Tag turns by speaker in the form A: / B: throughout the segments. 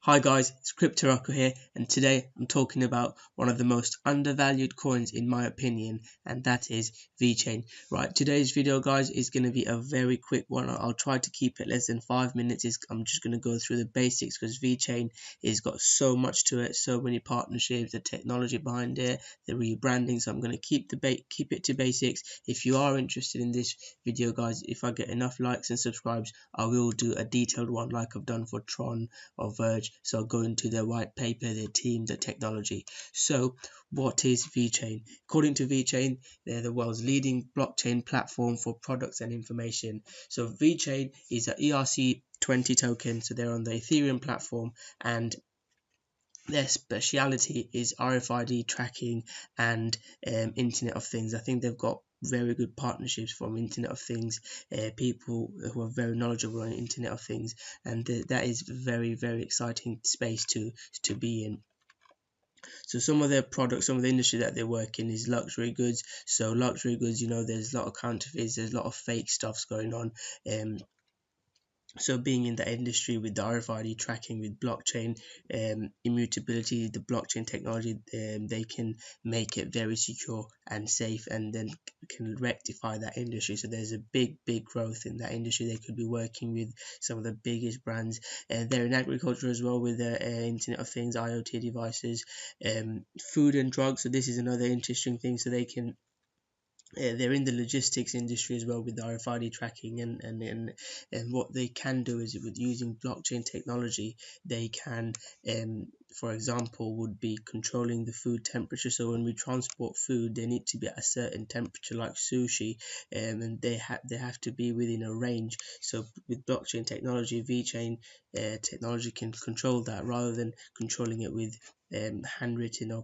A: Hi guys, it's Rocko here, and today I'm talking about one of the most undervalued coins in my opinion, and that is Vechain. Right, today's video guys is going to be a very quick one. I'll try to keep it less than 5 minutes. I'm just going to go through the basics because Vechain has got so much to it, so many partnerships, the technology behind it, the rebranding. So I'm going to keep it to basics. If you are interested in this video guys, if I get enough likes and subscribes, I will do a detailed one like I've done for Tron or Verge. So I'll go into their white paper, their team, their technology. So what is Vechain? According to Vechain, they're the world's leading blockchain platform for products and information. So Vechain is an ERC20 token, so they're on the Ethereum platform, and their speciality is RFID tracking and Internet of Things. I think they've got very good partnerships from Internet of Things, people who are very knowledgeable on Internet of Things, and that is very exciting space to be in. So some of their products, some of the industry that they work in is luxury goods. So luxury goods, there's a lot of counterfeits, there's a lot of fake stuffs going on. So being in the industry with the RFID tracking, with blockchain immutability, the blockchain technology, they can make it very secure and safe, and then can rectify that industry. So there's a big growth in that industry. They could be working with some of the biggest brands. They're in agriculture as well with their Internet of Things, IoT devices, food and drugs. So this is another interesting thing. So they can they're in the logistics industry as well with the RFID tracking, and what they can do is with using blockchain technology, they can for example would be controlling the food temperature. So when we transport food, they need to be at a certain temperature, like sushi, and they have to be within a range. So with blockchain technology, Vechain technology can control that rather than controlling it with handwritten or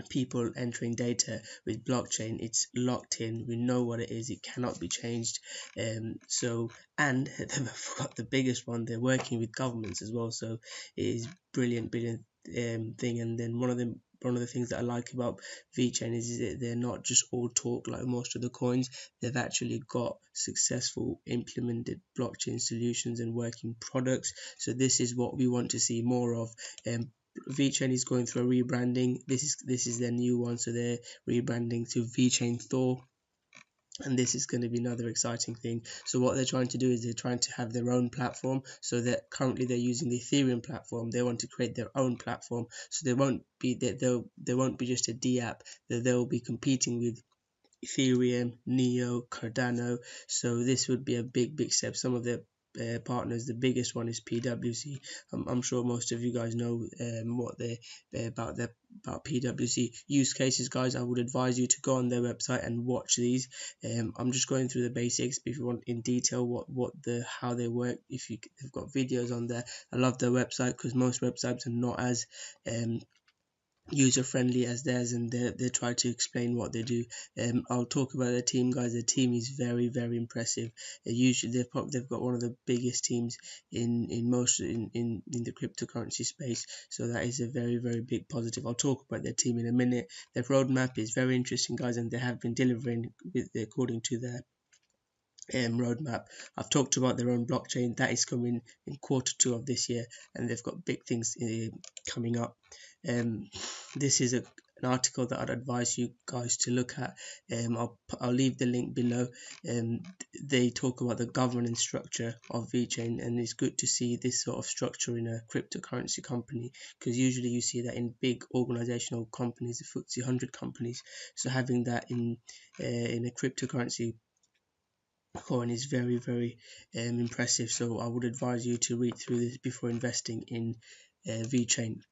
A: people entering data. With blockchain, it's locked in, we know what it is, it cannot be changed. And they've got the biggest one, they're working with governments as well, so it is brilliant thing. And then one of the things that I like about Vechain is that they're not just all talk like most of the coins. They've actually got successful implemented blockchain solutions and working products. So this is what we want to see more of. Vechain is going through a rebranding. This is their new one, so they're rebranding to andThor, and this is going to be another exciting thing. So what they're trying to do is they're trying to have their own platform. So that currently they're using the Ethereum platform. They want to create their own platform, so they won't be just a D app. They'll be competing with Ethereum, Neo, Cardano. So this would be a big step. Some of their partners, the biggest one is PwC. I'm sure most of you guys know what about PwC use cases, guys. I would advise you to go on their website and watch these. I'm just going through the basics, but if you want in detail how they work, they've got videos on there. I love their website because most websites are not as user friendly as theirs, and they try to explain what they do. I'll talk about their team, guys. Their team is very impressive. Usually they've got one of the biggest teams in the cryptocurrency space, so that is a very big positive. I'll talk about their team in a minute. Their roadmap is very interesting, guys, and they have been delivering according to their roadmap. I've talked about their own blockchain that is coming in Q2 of this year, and they've got big things coming up. This is an article that I'd advise you guys to look at. I'll leave the link below. They talk about the governance structure of Vechain, and it's good to see this sort of structure in a cryptocurrency company, because usually you see that in big organizational companies, the FTSE 100 companies. So having that in a cryptocurrency coin is very impressive. So I would advise you to read through this before investing in Vechain.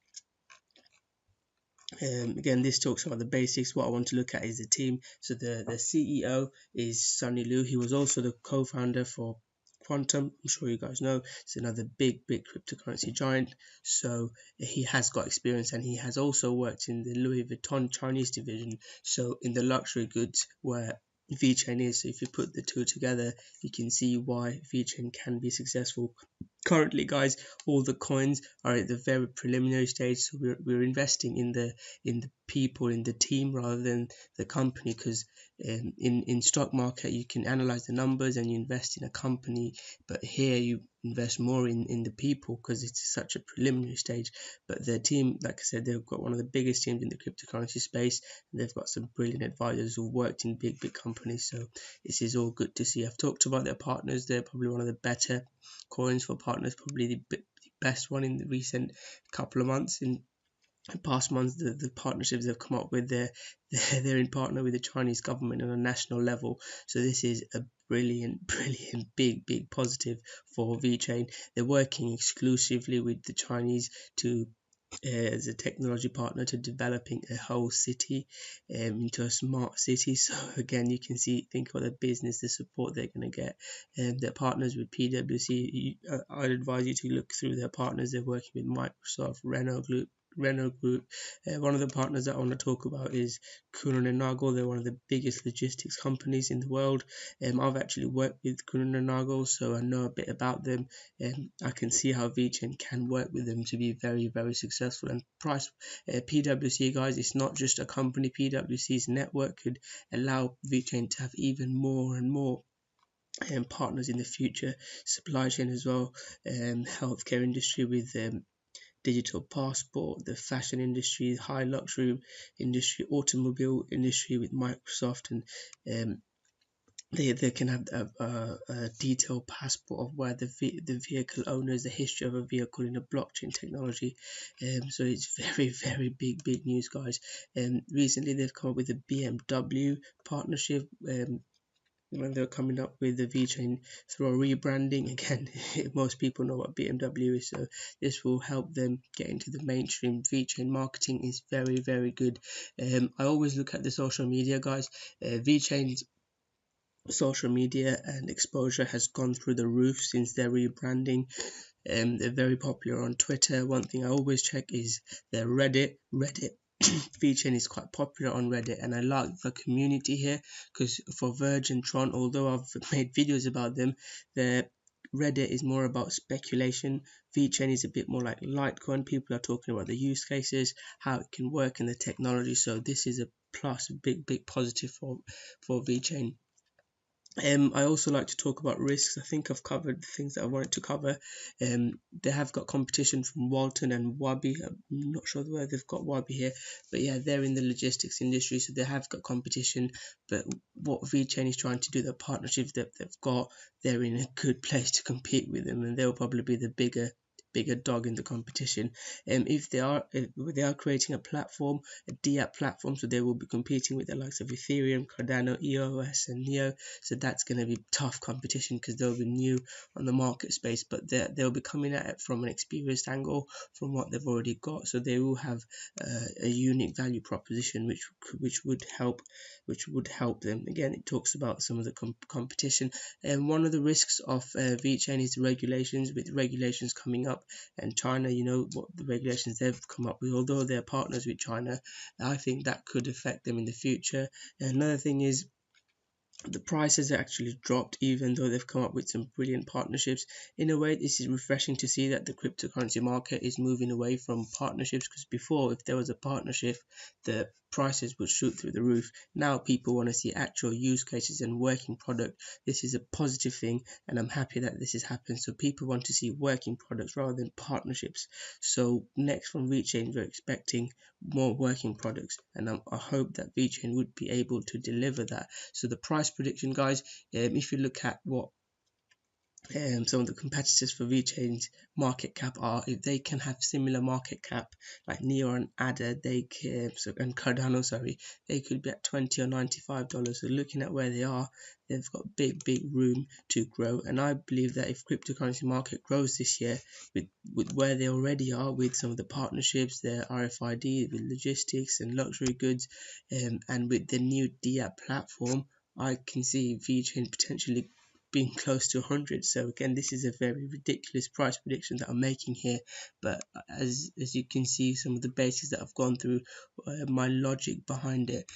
A: Again, this talks about the basics. What I want to look at is the team. So the CEO is Sunny Liu. He was also the co-founder for Quantum. I'm sure you guys know it's another big cryptocurrency giant. So he has got experience, and he has also worked in the Louis Vuitton Chinese division, so in the luxury goods where Vechain is. So if you put the two together, you can see why Vechain can be successful currently, guys, all the coins are at the very preliminary stage, so we're investing in the people, in the team, rather than the company, because in stock market you can analyze the numbers and you invest in a company, but here you invest more in the people because it's such a preliminary stage. But the team, like I said, they've got one of the biggest teams in the cryptocurrency space, and they've got some brilliant advisors who worked in big companies, so this is all good to see. I've talked about their partners. They're probably one of the better coins for partners, probably the best one in the recent couple of months. In past months, the partnerships they've come up with, they're in partner with the Chinese government on a national level, so this is a brilliant big positive for Vechain. They're working exclusively with the Chinese to as a technology partner to developing a whole city into a smart city. So again, you can think of the business, the support they're going to get. They're partners with PwC. I'd advise you to look through their partners. They're working with Microsoft, Renault Group. One of the partners that I want to talk about is Kuehne & Nagel. They're one of the biggest logistics companies in the world. I've actually worked with Kuehne & Nagel, so I know a bit about them. I can see how Vechain can work with them to be very successful. And PwC, guys, it's not just a company. PwC's network could allow Vechain to have even more and more partners in the future. Supply chain as well, healthcare industry with digital passport, the fashion industry, high luxury industry, automobile industry with Microsoft, and they can have a detailed passport of where the vehicle owners, the history of a vehicle in a blockchain technology. So it's very big news, guys. Recently they've come up with a BMW partnership. When they're coming up with the Vechain through a rebranding. Again, most people know what BMW is, so this will help them get into the mainstream. Vechain marketing is very good. I always look at the social media, guys. Vechain's social media and exposure has gone through the roof since their rebranding. They're very popular on Twitter. One thing I always check is their Reddit. Vechain is quite popular on Reddit, and I like the community here, because for Verge and Tron, although I've made videos about them, their Reddit is more about speculation. Vechain is a bit more like Litecoin. People are talking about the use cases, how it can work, and the technology. So this is a plus, big positive for Vechain. I also like to talk about risks. I think I've covered the things that I wanted to cover. They have got competition from Walton and Wabi. I'm not sure where they've got Wabi here, but yeah, they're in the logistics industry, so they have got competition. But what Vechain is trying to do, the partnerships that they've got, they're in a good place to compete with them, and they'll probably be the bigger dog in the competition. If they are creating a platform, a DApp platform, so they will be competing with the likes of Ethereum, Cardano, EOS, and Neo. So that's going to be tough competition because they'll be new on the market space, but they'll be coming at it from an experienced angle, from what they've already got. So they will have a unique value proposition which would help them. Again, it talks about some of the competition, and one of the risks of Vechain is the regulations. With regulations coming up, and China, you know what the regulations they've come up with, although they're partners with China, I think that could affect them in the future. And another thing is the prices actually dropped, even though they've come up with some brilliant partnerships. In a way, this is refreshing to see that the cryptocurrency market is moving away from partnerships, because before, if there was a partnership, the prices would shoot through the roof. Now people want to see actual use cases and working product. This is a positive thing, and I'm happy that this has happened. So people want to see working products rather than partnerships. So next from Vechain, we're expecting more working products, and I hope that Vechain would be able to deliver that. So the price prediction, guys, if you look at what some of the competitors for Vechain's market cap are, if they can have similar market cap like Neo and Ada, and Cardano, sorry, they could be at $20 or $95. So looking at where they are, they've got big room to grow, and I believe that if cryptocurrency market grows this year with where they already are, with some of the partnerships, their RFID with logistics and luxury goods, and with the new DApp platform, I can see Vechain potentially being close to 100. So again, this is a very ridiculous price prediction that I'm making here, but as you can see, some of the bases that I've gone through, my logic behind it.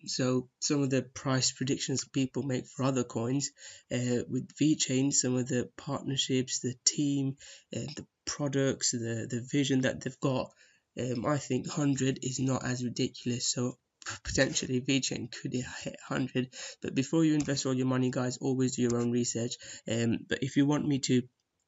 A: So some of the price predictions people make for other coins, with Vechain, some of the partnerships, the team, the products, the vision that they've got, I think 100 is not as ridiculous. So potentially Vechain could hit 100. But before you invest all your money, guys, always do your own research. But if you want me to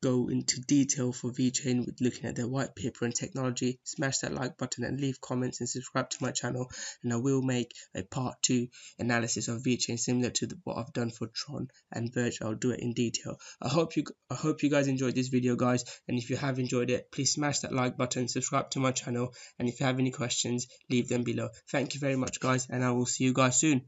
A: go into detail for Vechain with looking at their white paper and technology, smash that like button and leave comments and subscribe to my channel, and I will make a part 2 analysis of Vechain similar to what I've done for Tron and Verge. I'll do it in detail. I hope you guys enjoyed this video, guys, and if you have enjoyed it, please smash that like button, subscribe to my channel, and if you have any questions, leave them below. Thank you very much, guys, and I will see you guys soon.